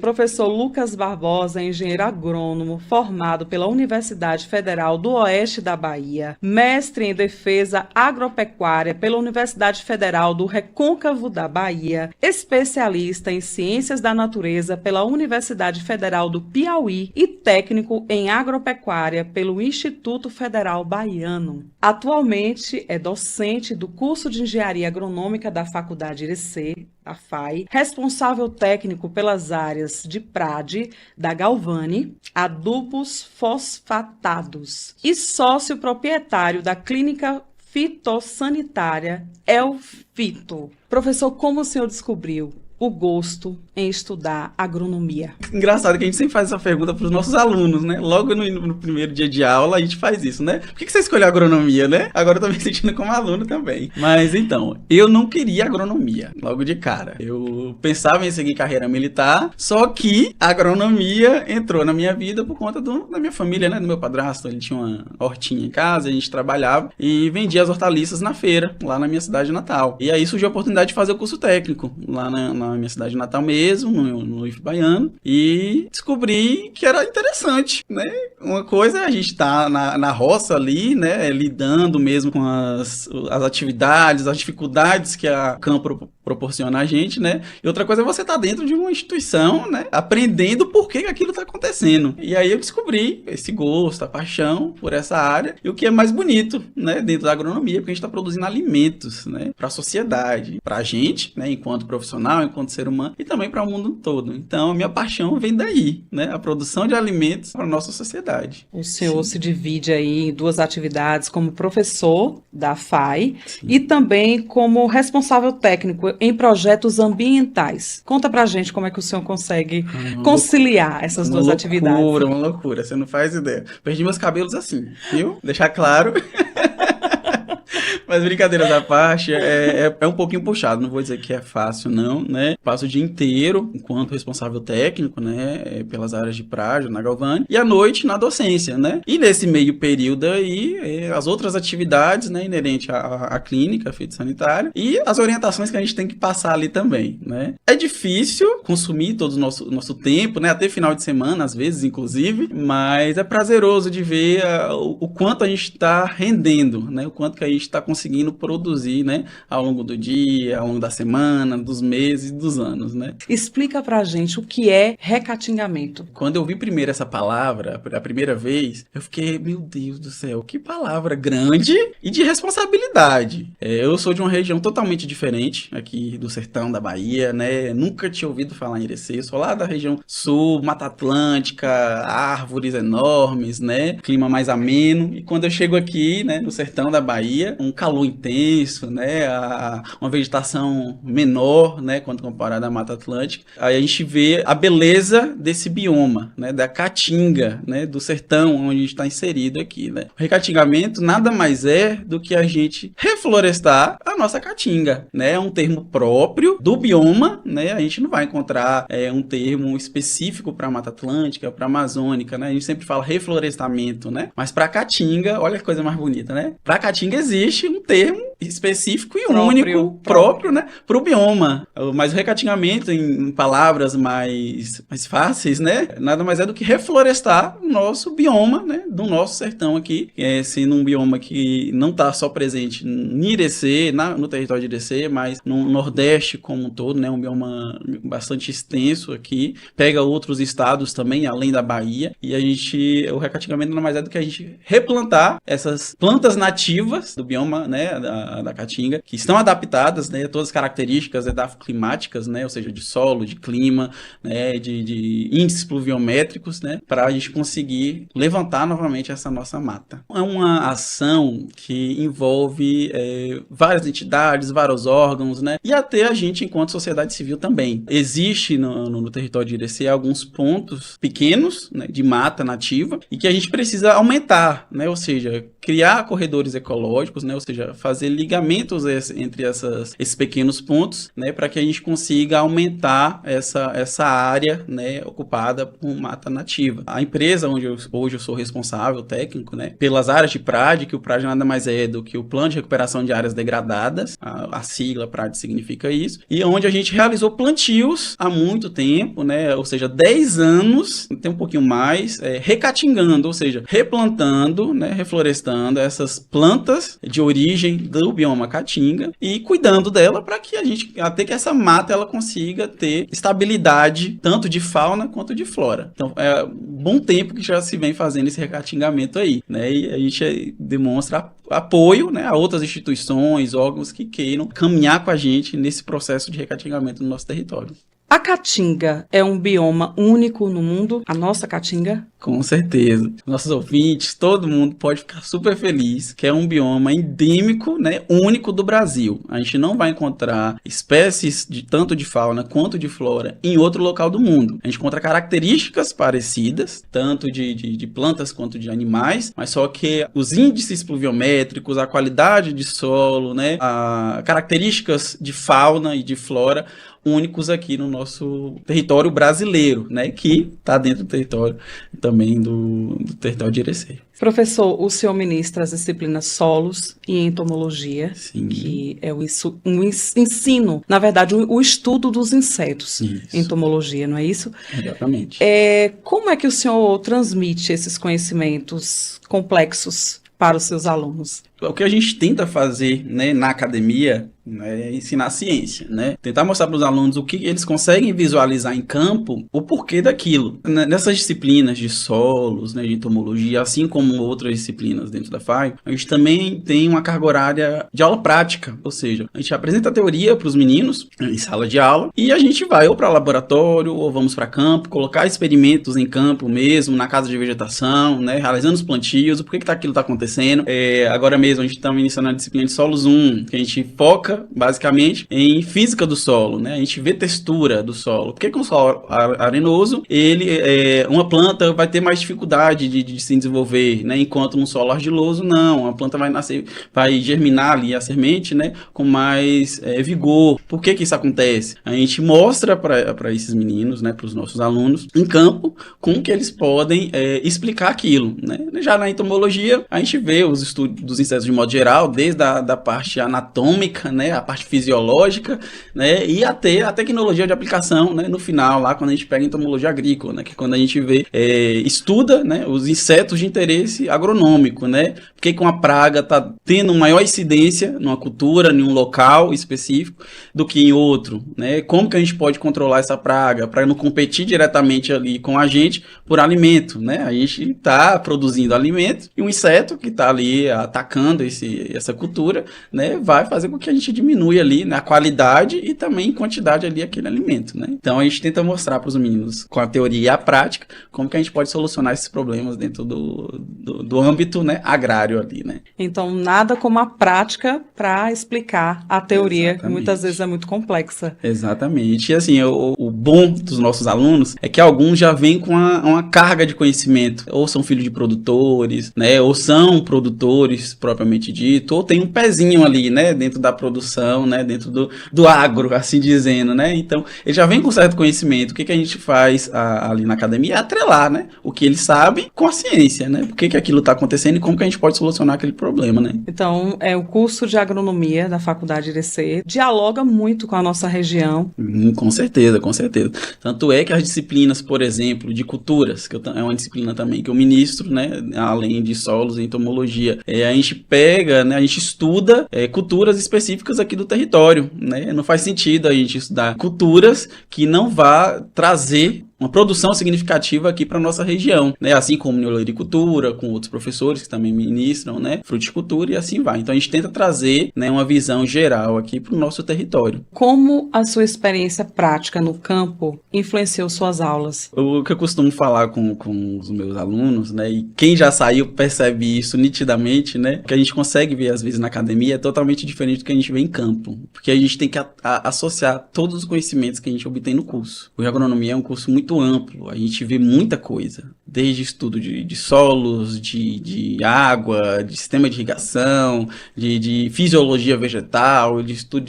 Professor Lucas Barbosa é engenheiro agrônomo, formado pela Universidade Federal do Oeste da Bahia, mestre em defesa agropecuária pela Universidade Federal do Recôncavo da Bahia, especialista em ciências da natureza pela Universidade Federal do Piauí e técnico em agropecuária pelo Instituto Federal Baiano. Atualmente é docente do curso de Engenharia Agronômica da Faculdade Irecê, a FAI, responsável técnico pelas áreas de PRAD, da Galvani, adubos fosfatados e sócio proprietário da clínica fitossanitária Elfito. Professor, como o senhor descobriu o gosto em estudar agronomia? Engraçado que a gente sempre faz essa pergunta para os nossos alunos, né? Logo no primeiro dia de aula a gente faz isso, né? Por que você escolheu agronomia, né? Agora eu tô me sentindo como aluno também. Mas então, eu não queria agronomia logo de cara. Eu pensava em seguir carreira militar, só que a agronomia entrou na minha vida por conta da minha família, né? Do meu padrasto. Ele tinha uma hortinha em casa, a gente trabalhava e vendia as hortaliças na feira, lá na minha cidade natal. E aí surgiu a oportunidade de fazer o curso técnico, lá na minha cidade natal mesmo, no IF Baiano, e descobri que era interessante, né? Uma coisa é a gente tá na roça ali, né? Lidando mesmo com as atividades, as dificuldades que a campo proporciona a gente, né? E outra coisa é você estar dentro de uma instituição, né? Aprendendo por que aquilo está acontecendo. E aí eu descobri esse gosto, a paixão por essa área, e o que é mais bonito, né? Dentro da agronomia, porque a gente está produzindo alimentos, né? Para a sociedade, para a gente, né? Enquanto profissional, enquanto ser humano, e também para o mundo todo. Então, a minha paixão vem daí, né? A produção de alimentos para a nossa sociedade. O senhor se divide aí em duas atividades, como professor da FAI e também como responsável técnico em projetos ambientais. Conta pra gente como é que o senhor consegue conciliar essas duas atividades. Uma loucura, você não faz ideia. Perdi meus cabelos assim, viu? Deixar claro. Mas brincadeiras à parte, é um pouquinho puxado, não vou dizer que é fácil não, né? Passo o dia inteiro enquanto responsável técnico, né? Pelas áreas de prádio, na Galvani, e à noite na docência, né? E nesse meio período aí, as outras atividades, né? Inerente à clínica fitossanitária e as orientações que a gente tem que passar ali também, né? É difícil consumir todo o nosso tempo, né? Até final de semana, às vezes, inclusive, mas é prazeroso de ver o quanto a gente está rendendo, né? O quanto que a gente está conseguindo produzir, né, ao longo do dia, ao longo da semana, dos meses e dos anos, né? Explica pra gente o que é recatingamento. Quando eu vi primeiro essa palavra, a primeira vez, eu fiquei, meu Deus do céu, que palavra grande e de responsabilidade. Eu sou de uma região totalmente diferente, aqui do sertão da Bahia, né? Nunca tinha ouvido falar em Irecê, eu sou lá da região sul, Mata Atlântica, árvores enormes, né? Clima mais ameno. E quando eu chego aqui, né, no sertão da Bahia, um calor intenso, né? Uma vegetação menor, né? Quando comparada à Mata Atlântica. Aí a gente vê a beleza desse bioma, né? Da caatinga, né? Do sertão onde a gente está inserido aqui, né? O recatingamento nada mais é do que a gente reflorestar a nossa caatinga, né? É um termo próprio do bioma, né? A gente não vai encontrar um termo específico para a Mata Atlântica, para a Amazônica, né? A gente sempre fala reflorestamento, né? Mas para a caatinga, olha que coisa mais bonita, né? Para a caatinga existe um termo específico e único, próprio, né, para o bioma. Mas o recatingamento, em palavras mais fáceis, né, nada mais é do que reflorestar o nosso bioma, né, do nosso sertão aqui, sendo um bioma que não está só presente em Irecê, no território de Irecê, mas no Nordeste como um todo, né, um bioma bastante extenso aqui, pega outros estados também, além da Bahia, e o recatingamento nada mais é do que a gente replantar essas plantas nativas do bioma, né, da caatinga, que estão adaptadas, né, a todas as características edafoclimáticas, né, ou seja, de solo, de clima, né, de índices pluviométricos, né, para a gente conseguir levantar novamente essa nossa mata. É uma ação que envolve várias entidades, vários órgãos, né, e até a gente enquanto sociedade civil também. Existe no território de Irecê alguns pontos pequenos, né, de mata nativa e que a gente precisa aumentar, né, ou seja, criar corredores ecológicos, né? Ou seja, fazer ligamentos entre esses pequenos pontos, né? Para que a gente consiga aumentar essa área, né? Ocupada por mata nativa. A empresa onde hoje eu sou responsável técnico, né? Pelas áreas de PRAD, que o PRAD nada mais é do que o Plano de Recuperação de Áreas Degradadas, a sigla PRAD significa isso, e onde a gente realizou plantios há muito tempo, né? Ou seja, 10 anos, tem um pouquinho mais, recatingando, ou seja, replantando, né? Reflorestando essas plantas de origem do bioma caatinga e cuidando dela para que até que essa mata ela consiga ter estabilidade tanto de fauna quanto de flora. Então, é um bom tempo que já se vem fazendo esse recatingamento aí, né? E a gente demonstra apoio, né, a outras instituições, órgãos que queiram caminhar com a gente nesse processo de recatingamento no nosso território. A Caatinga é um bioma único no mundo? A nossa Caatinga? Com certeza. Nossos ouvintes, todo mundo pode ficar super feliz que é um bioma endêmico, né, único do Brasil. A gente não vai encontrar espécies tanto de fauna quanto de flora em outro local do mundo. A gente encontra características parecidas, tanto de plantas quanto de animais, mas só que os índices pluviométricos, a qualidade de solo, né, características de fauna e de flora únicos aqui no nosso território brasileiro, né, que está dentro do território também do território de Irecê. Professor, o senhor ministra as disciplinas solos e entomologia, Sim. Que é um ensino, na verdade, o estudo dos insetos. Isso. Entomologia, não é isso? Exatamente. Como é que o senhor transmite esses conhecimentos complexos para os seus alunos? O que a gente tenta fazer, né, na academia, né, é ensinar ciência, né? Tentar mostrar para os alunos o que eles conseguem visualizar em campo, o porquê daquilo. Nessas disciplinas de solos, né, de entomologia, assim como outras disciplinas dentro da FAI, a gente também tem uma carga horária de aula prática, ou seja, a gente apresenta a teoria para os meninos em sala de aula e a gente vai ou para laboratório ou vamos para campo, colocar experimentos em campo mesmo, na casa de vegetação, né, realizando os plantios, o porquê que aquilo está acontecendo. Agora mesmo a gente está iniciando a disciplina de solos 1, que a gente foca basicamente em física do solo, né? A gente vê textura do solo. Por que um solo arenoso, uma planta vai ter mais dificuldade de se desenvolver, né? Enquanto um solo argiloso, não. A planta vai nascer, vai germinar ali a semente, né? Com mais vigor. Por que isso acontece? A gente mostra para esses meninos, né? Para os nossos alunos, em campo, como que eles podem explicar aquilo, né? Já na entomologia, a gente vê os estudos dos insetos de modo geral, desde a parte anatômica, né, a parte fisiológica, né, e até a tecnologia de aplicação, né, no final, lá quando a gente pega a entomologia agrícola, né, que é quando a gente vê, estuda, né, os insetos de interesse agronômico, né, porque que uma praga está tendo maior incidência numa cultura, em um local específico, do que em outro, né, como que a gente pode controlar essa praga para não competir diretamente ali com a gente por alimento, né, a gente está produzindo alimento e um inseto que está ali atacando essa cultura, né, vai fazer com que a gente diminui ali, né, a qualidade e também quantidade ali aquele alimento, né. Então a gente tenta mostrar para os meninos com a teoria e a prática como que a gente pode solucionar esses problemas dentro do âmbito, né, agrário ali, né. Então nada como a prática para explicar a teoria, Exatamente. que muitas vezes é muito complexa. Exatamente. E assim, o bom dos nossos alunos é que alguns já vêm com uma carga de conhecimento, ou são filhos de produtores, né, ou são produtores propriamente dito, ou tem um pezinho ali, né, dentro da produção, né, dentro do agro, assim dizendo, né, então ele já vem com certo conhecimento. O que a gente faz ali na academia é atrelar, né, o que ele sabe com a ciência, né, por que aquilo está acontecendo e como que a gente pode solucionar aquele problema, né. Então, o curso de agronomia da Faculdade de Irecê dialoga muito com a nossa região. Com certeza, com certeza. Tanto é que as disciplinas, por exemplo, de culturas, que é uma disciplina também que eu ministro, né, além de solos e entomologia, a gente pega, né, a gente estuda culturas específicas aqui do território, né? Não faz sentido a gente estudar culturas que não vá trazer uma produção significativa aqui para nossa região, né? Assim como neolericultura, com outros professores que também ministram, né? Fruticultura e assim vai. Então a gente tenta trazer, né, uma visão geral aqui para o nosso território. Como a sua experiência prática no campo influenciou suas aulas? O que eu costumo falar com os meus alunos, né? E quem já saiu percebe isso nitidamente, né? O que a gente consegue ver às vezes na academia é totalmente diferente do que a gente vê em campo, porque a gente tem que associar todos os conhecimentos que a gente obtém no curso. O de agronomia é um curso muito amplo, a gente vê muita coisa, desde estudo de solos, de água, de sistema de irrigação, de fisiologia vegetal, de estudo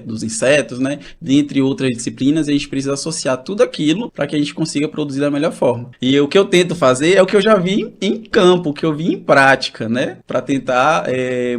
dos insetos, né? Dentre outras disciplinas, a gente precisa associar tudo aquilo para que a gente consiga produzir da melhor forma. E o que eu tento fazer é o que eu já vi em campo, o que eu vi em prática, né? Para tentar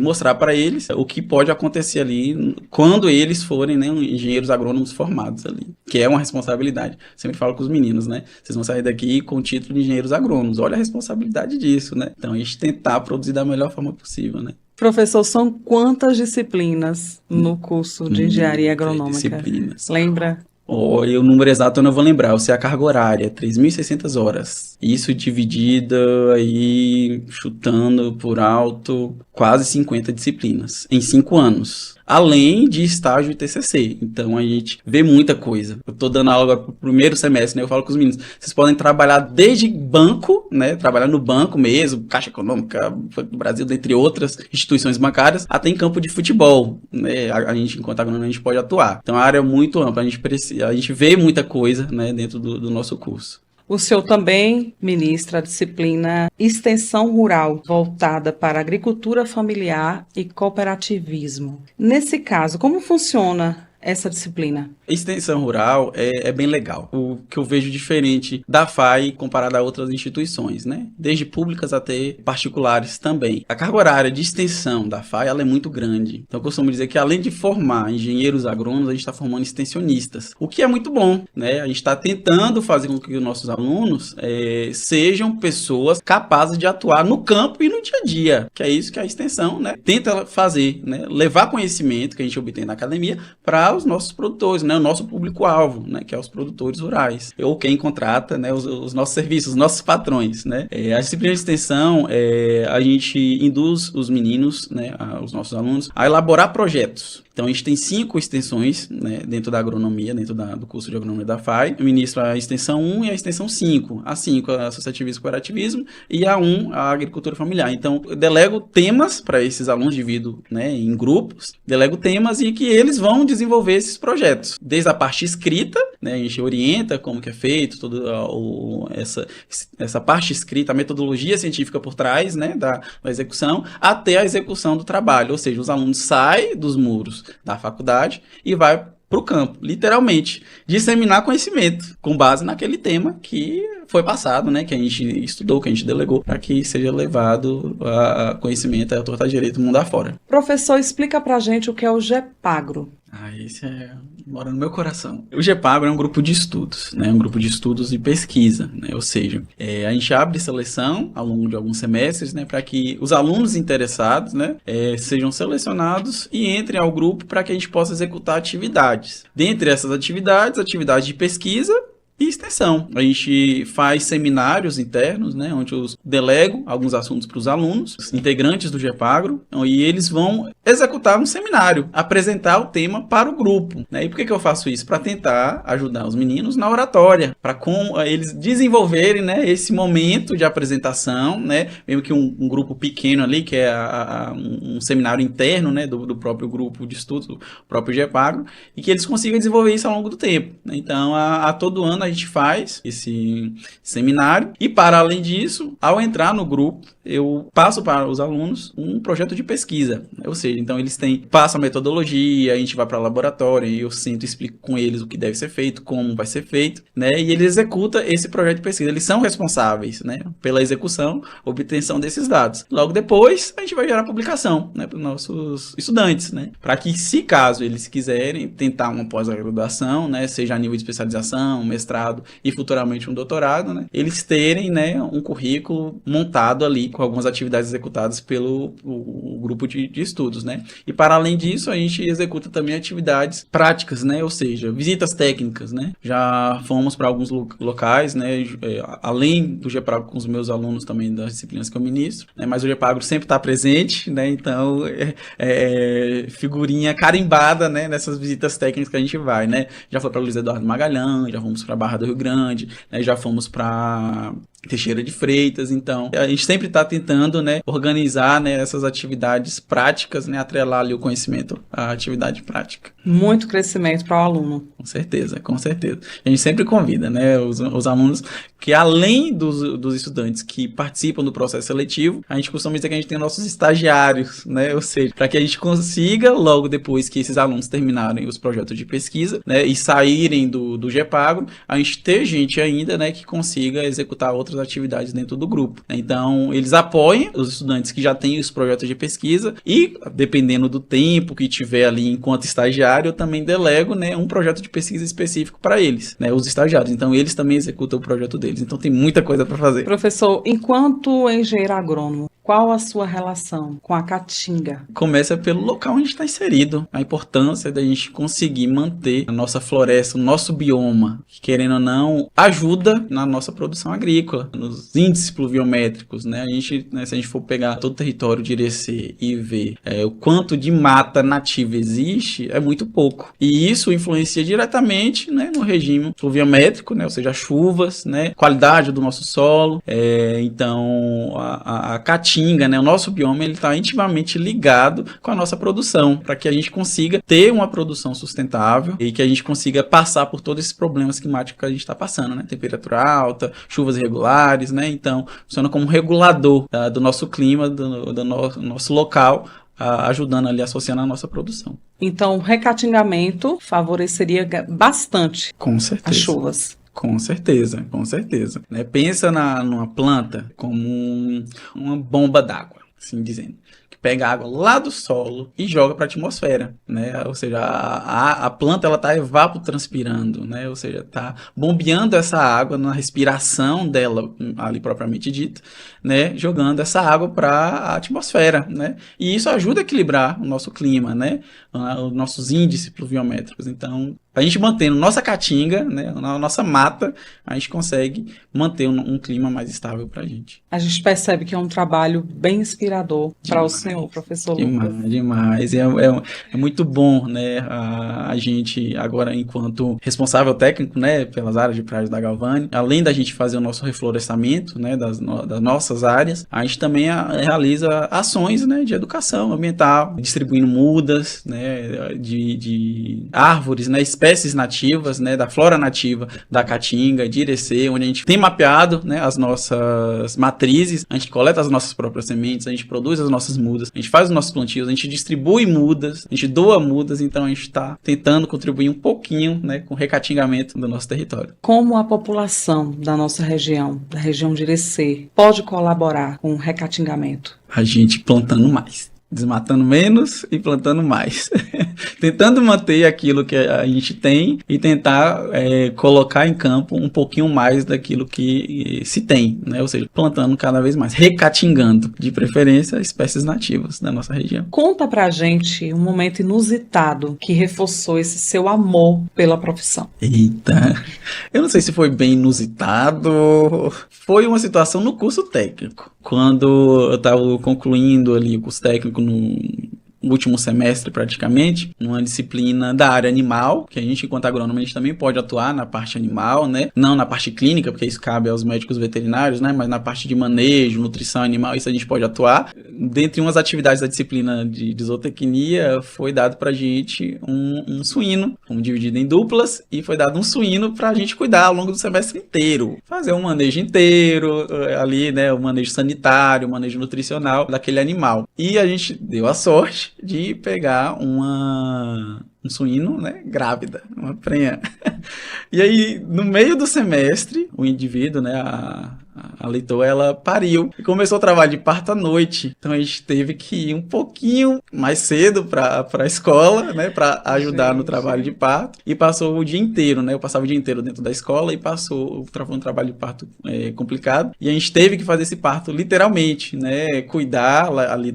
mostrar para eles o que pode acontecer ali quando eles forem, né, engenheiros agrônomos formados ali, que é uma responsabilidade. Sempre falo com os meninos, né? Vocês vão sair daqui com o título de engenheiros agrônomos. Olha a responsabilidade disso, né? Então, a gente tentar produzir da melhor forma possível, né? Professor, são quantas disciplinas no curso de engenharia agronômica? Disciplinas. Lembra? O número exato eu não vou lembrar, eu sei a carga horária, 3.600 horas. Isso dividido aí, chutando por alto, quase 50 disciplinas, em 5 anos. Além de estágio e TCC. Então, a gente vê muita coisa. Eu tô dando aula pro primeiro semestre, né? Eu falo com os meninos, vocês podem trabalhar desde banco, né? Trabalhar no banco mesmo, Caixa Econômica, Banco do Brasil, dentre outras instituições bancárias, até em campo de futebol, né? A gente, enquanto agrônomo, a gente pode atuar. Então, a área é muito ampla. A gente vê muita coisa, né? Dentro do nosso curso. O senhor também ministra a disciplina Extensão Rural, voltada para agricultura familiar e cooperativismo. Nesse caso, como funciona essa disciplina? Extensão rural é bem legal. O que eu vejo diferente da FAI comparado a outras instituições, né? Desde públicas até particulares também. A carga horária de extensão da FAI ela é muito grande. Então eu costumo dizer que além de formar engenheiros agrônomos, a gente está formando extensionistas. O que é muito bom, né? A gente está tentando fazer com que os nossos alunos sejam pessoas capazes de atuar no campo e no dia a dia. Que é isso que a extensão, né, tenta fazer, né? Levar conhecimento que a gente obtém na academia para os nossos produtores, né? O nosso público-alvo, né? Que é os produtores rurais. Ou quem contrata, né? Os nossos serviços, os nossos patrões, né? A disciplina de extensão, a gente induz os meninos, né? Os nossos alunos, a elaborar projetos. Então, a gente tem 5 extensões, né, dentro da agronomia, dentro do curso de agronomia da FAI. Eu ministro a extensão 1 e a extensão 5. A 5 é associativismo e cooperativismo e a 1 a agricultura familiar. Então, eu delego temas para esses alunos, divido, né, em grupos, delego temas e que eles vão desenvolver esses projetos. Desde a parte escrita, né, a gente orienta como que é feito, toda essa parte escrita, a metodologia científica por trás, né, da execução, até a execução do trabalho. Ou seja, os alunos saem dos muros da faculdade e vai para o campo, literalmente, disseminar conhecimento com base naquele tema que foi passado, né, que a gente estudou, que a gente delegou, para que seja levado a conhecimento, a torta direito mundo afora. Professor, explica pra gente o que é o GEPAGRO. Isso mora no meu coração. O GEPAGRO é um grupo de estudos, né? Um grupo de estudos e pesquisa, né? Ou seja, a gente abre seleção ao longo de alguns semestres, né? Para que os alunos interessados, né? Sejam selecionados e entrem ao grupo para que a gente possa executar atividades. Dentre essas atividades de pesquisa e extensão. A gente faz seminários internos, né, onde eu delego alguns assuntos para os alunos, integrantes do GEPAGRO, e eles vão executar um seminário, apresentar o tema para o grupo. Né? E por que eu faço isso? Para tentar ajudar os meninos na oratória, para eles desenvolverem, né, esse momento de apresentação, né, mesmo que um grupo pequeno ali, que é um seminário interno, né, do próprio grupo de estudos, do próprio GEPAGRO, e que eles consigam desenvolver isso ao longo do tempo. Né? Então, a todo ano a gente faz esse seminário e, para além disso, ao entrar no grupo, eu passo para os alunos um projeto de pesquisa, né? Ou seja, então eles passam a metodologia, a gente vai para o laboratório e eu sento e explico com eles o que deve ser feito, como vai ser feito, né? E eles executam esse projeto de pesquisa, eles são responsáveis, né, pela execução, obtenção desses dados. Logo depois, a gente vai gerar publicação, né, para os nossos estudantes, né, para que, se caso eles quiserem tentar uma pós-graduação, né, seja a nível de especialização, mestrado e futuramente um doutorado, né, eles terem, né, um currículo montado ali com algumas atividades executadas pelo grupo de estudos, né. E para além disso, a gente executa também atividades práticas, né, ou seja, visitas técnicas, né. Já fomos para alguns locais, né, além do GEPAGRO com os meus alunos também das disciplinas que eu ministro, né, mas o GEPAGRO sempre está presente, né, então figurinha carimbada, né, nessas visitas técnicas que a gente vai, né. Já foi para Luiz Eduardo Magalhães, já fomos para Barra do Rio Grande, né, já fomos para Teixeira de Freitas. Então, a gente sempre está tentando, né, organizar, né, essas atividades práticas, né, atrelar ali o conhecimento à atividade prática. Muito crescimento para o aluno. Com certeza, com certeza. A gente sempre convida, né, os alunos, que além dos estudantes que participam do processo seletivo, a gente costuma dizer que a gente tem nossos estagiários, né, ou seja, para que a gente consiga, logo depois que esses alunos terminarem os projetos de pesquisa, né, e saírem do GEPAGRO, a gente ter gente ainda, né, que consiga executar outras atividades dentro do grupo. Então, eles apoiam os estudantes que já têm os projetos de pesquisa e, dependendo do tempo que tiver ali enquanto estagiário, eu também delego, né, um projeto de pesquisa específico para eles, né, os estagiários. Então, eles também executam o projeto deles. Então, tem muita coisa para fazer. Professor, enquanto engenheiro agrônomo, qual a sua relação com a caatinga? Começa pelo local onde a gente está inserido. A importância da gente conseguir manter a nossa floresta, o nosso bioma, que, querendo ou não, ajuda na nossa produção agrícola, nos índices pluviométricos, né? A gente, né, se a gente for pegar todo o território de Irecê e ver o quanto de mata nativa existe, é muito pouco. E isso influencia diretamente, né, no regime pluviométrico, né? Ou seja, as chuvas, né? Qualidade do nosso solo. Então, a caatinga, né, o nosso bioma, ele está intimamente ligado com a nossa produção, para que a gente consiga ter uma produção sustentável e que a gente consiga passar por todos esses problemas climáticos que a gente está passando, né? Temperatura alta, chuvas irregulares, né? Então, funciona como um regulador do nosso clima, do nosso local, ajudando ali, associando a nossa produção. Então, o recatingamento favoreceria bastante com certeza as chuvas. Com certeza, com certeza. Né? Pensa numa planta como uma bomba d'água, assim dizendo, que pega água lá do solo e joga para a atmosfera, né? Ou seja, a planta ela está evapotranspirando, né? Ou seja, está bombeando essa água na respiração dela, ali propriamente dita, né? Jogando essa água para a atmosfera, né? E isso ajuda a equilibrar o nosso clima, né? Os nossos índices pluviométricos. Então, a gente mantendo nossa caatinga, né, na nossa mata, a gente consegue manter um clima mais estável para a gente. A gente percebe que é um trabalho bem inspirador para o senhor, professor Lucas. Demais. É muito bom, né, a gente agora, enquanto responsável técnico, né, pelas áreas de praias da Galvani, além da gente fazer o nosso reflorestamento, né, das nossas áreas, a gente também realiza ações, né, de educação ambiental, distribuindo mudas, né, de árvores, né, espécies nativas, né, da flora nativa da Caatinga, de Irecê, onde a gente tem mapeado, né, as nossas matrizes, a gente coleta as nossas próprias sementes, a gente produz as nossas mudas, a gente faz os nossos plantios, a gente distribui mudas, a gente doa mudas, então a gente está tentando contribuir um pouquinho, né, com o recatingamento do nosso território. Como a população da nossa região, da região de Irecê, pode colaborar com o recatingamento? A gente plantando mais. Desmatando menos e plantando mais. Tentando manter aquilo que a gente tem e tentar colocar em campo um pouquinho mais daquilo que se tem, né? Ou seja, plantando cada vez mais, recatingando, de preferência, espécies nativas da nossa região. Conta pra gente um momento inusitado que reforçou esse seu amor pela profissão. Eita, eu não sei se foi bem inusitado, foi uma situação no curso técnico. Quando eu estava concluindo ali o curso técnico no último semestre praticamente, numa disciplina da área animal, que a gente, enquanto agrônomo, a gente também pode atuar na parte animal, né? Não na parte clínica, porque isso cabe aos médicos veterinários, né? Mas na parte de manejo, nutrição animal, isso a gente pode atuar. Dentre umas atividades da disciplina de zootecnia, foi dado pra gente um suíno, dividido em duplas, e foi dado um suíno pra gente cuidar ao longo do semestre inteiro. Fazer um manejo inteiro, ali, né? O manejo sanitário, o manejo nutricional daquele animal. E a gente deu a sorte de pegar um suíno, né, grávida, uma prenha. E aí, no meio do semestre, o indivíduo, né, a leitoa, ela pariu e começou o trabalho de parto à noite. Então a gente teve que ir um pouquinho mais cedo para a escola, né, para ajudar no trabalho de parto, e passou o dia inteiro, né? Eu passava o dia inteiro dentro da escola e passou um trabalho de parto complicado. E a gente teve que fazer esse parto literalmente, né? Cuidar ali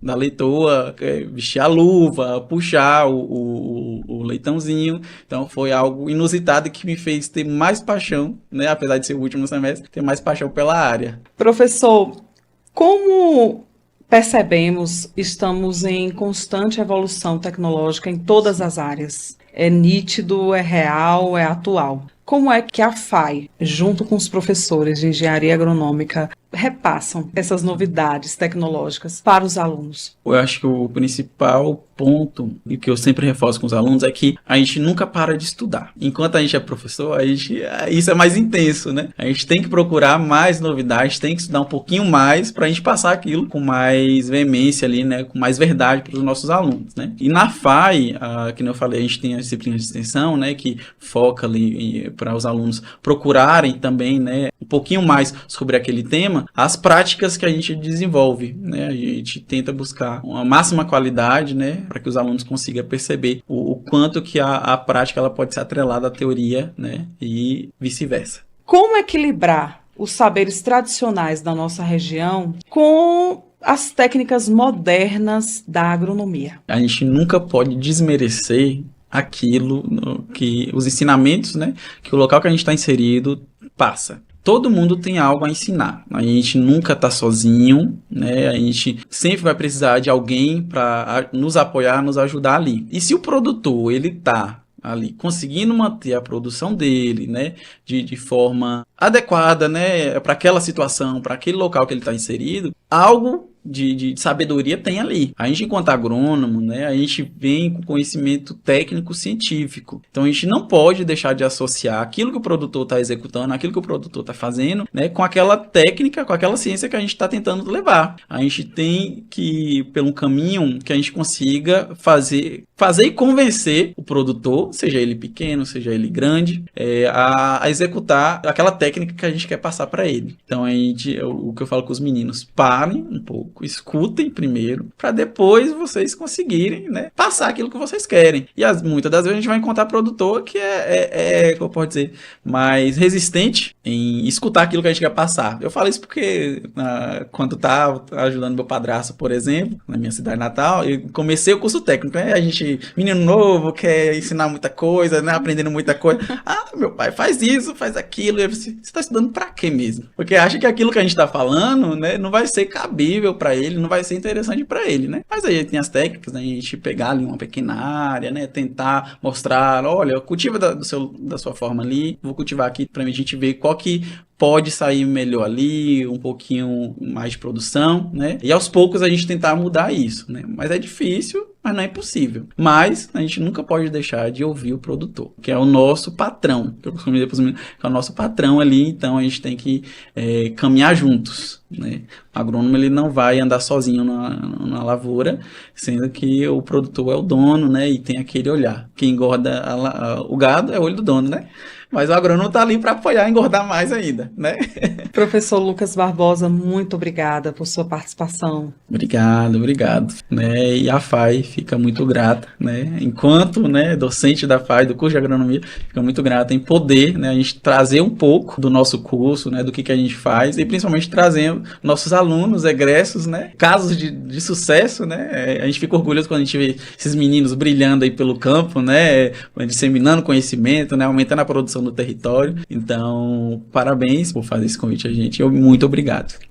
da leitoa, vestir a luva, puxar o leitãozinho. Então foi algo inusitado que me fez ter mais paixão, né? Apesar de ser o último semestre, ter mais paixão pela área. Professor, como percebemos, estamos em constante evolução tecnológica em todas as áreas. É nítido, é real, é atual. como é que a FAI, junto com os professores de engenharia agronômica, repassam essas novidades tecnológicas para os alunos? Eu acho que o principal ponto, e que eu sempre reforço com os alunos, é que a gente nunca para de estudar. Enquanto a gente é professor, isso é mais intenso, né? A gente tem que procurar mais novidades, tem que estudar um pouquinho mais para a gente passar aquilo com mais veemência ali, né? Com mais verdade para os nossos alunos, né? E na FAI, que eu falei, a gente tem a disciplina de extensão, né? Que foca ali para os alunos procurarem também, né? Um pouquinho mais sobre aquele tema, as práticas que a gente desenvolve, né? A gente tenta buscar uma máxima qualidade, né? Para que os alunos consigam perceber o quanto que a prática ela pode ser atrelada à teoria, né? E vice-versa. Como equilibrar os saberes tradicionais da nossa região com as técnicas modernas da agronomia? A gente nunca pode desmerecer os ensinamentos, né? Que o local que a gente está inserido passa. Todo mundo tem algo a ensinar. A gente nunca está sozinho, né? A gente sempre vai precisar de alguém para nos apoiar, nos ajudar ali. E se o produtor ele está ali conseguindo manter a produção dele, né, de forma adequada, né, para aquela situação, para aquele local que ele está inserido, algo de sabedoria tem ali. A gente, enquanto agrônomo, né, a gente vem com conhecimento técnico científico. Então a gente não pode deixar de associar aquilo que o produtor está executando, aquilo que o produtor está fazendo, né, com aquela técnica, com aquela ciência que a gente está tentando levar. A gente tem que ir pelo caminho que a gente consiga fazer e convencer o produtor, seja ele pequeno, seja ele grande, a executar aquela técnica que a gente quer passar para ele. Então o que eu falo com os meninos, parem um pouco, escutem primeiro, para depois vocês conseguirem, né, passar aquilo que vocês querem. E muitas das vezes a gente vai encontrar produtor que como eu posso dizer, mais resistente em escutar aquilo que a gente quer passar. Eu falo isso porque quando estava ajudando meu padrasto, por exemplo, na minha cidade natal, eu comecei o curso técnico, né? A gente, menino novo, quer ensinar muita coisa, né? Aprendendo muita coisa. Meu pai, faz isso, faz aquilo. Você está estudando para quê mesmo? Porque acha que aquilo que a gente está falando, né, não vai ser cabível para ele, não vai ser interessante para ele, né? Mas aí tem as técnicas, né? A gente pegar ali uma pequena área, né? Tentar mostrar, olha, cultiva da sua forma ali, vou cultivar aqui para a gente ver qual que pode sair melhor ali, um pouquinho mais de produção, né? E aos poucos a gente tentar mudar isso, né? Mas é difícil, mas não é impossível. Mas a gente nunca pode deixar de ouvir o produtor, que é o nosso patrão, que eu costumo dizer para os meninos, que é o nosso patrão ali, então a gente tem que caminhar juntos, né? O agrônomo ele não vai andar sozinho na lavoura, sendo que o produtor é o dono, né? E tem aquele olhar. Quem engorda o gado é o olho do dono, né? Mas o agrônomo está ali para apoiar e engordar mais ainda, né? Professor Lucas Barbosa, muito obrigada por sua participação. Obrigado. Né? E a FAI fica muito grata, né? Enquanto, né, docente da FAI, do curso de agronomia, fica muito grata em poder, né, a gente trazer um pouco do nosso curso, né, do que a gente faz, e principalmente trazendo nossos alunos, egressos, né, casos de sucesso, né? A gente fica orgulhoso quando a gente vê esses meninos brilhando aí pelo campo, né, disseminando conhecimento, né, aumentando a produção do território. Então, parabéns por fazer esse convite a gente. Muito obrigado.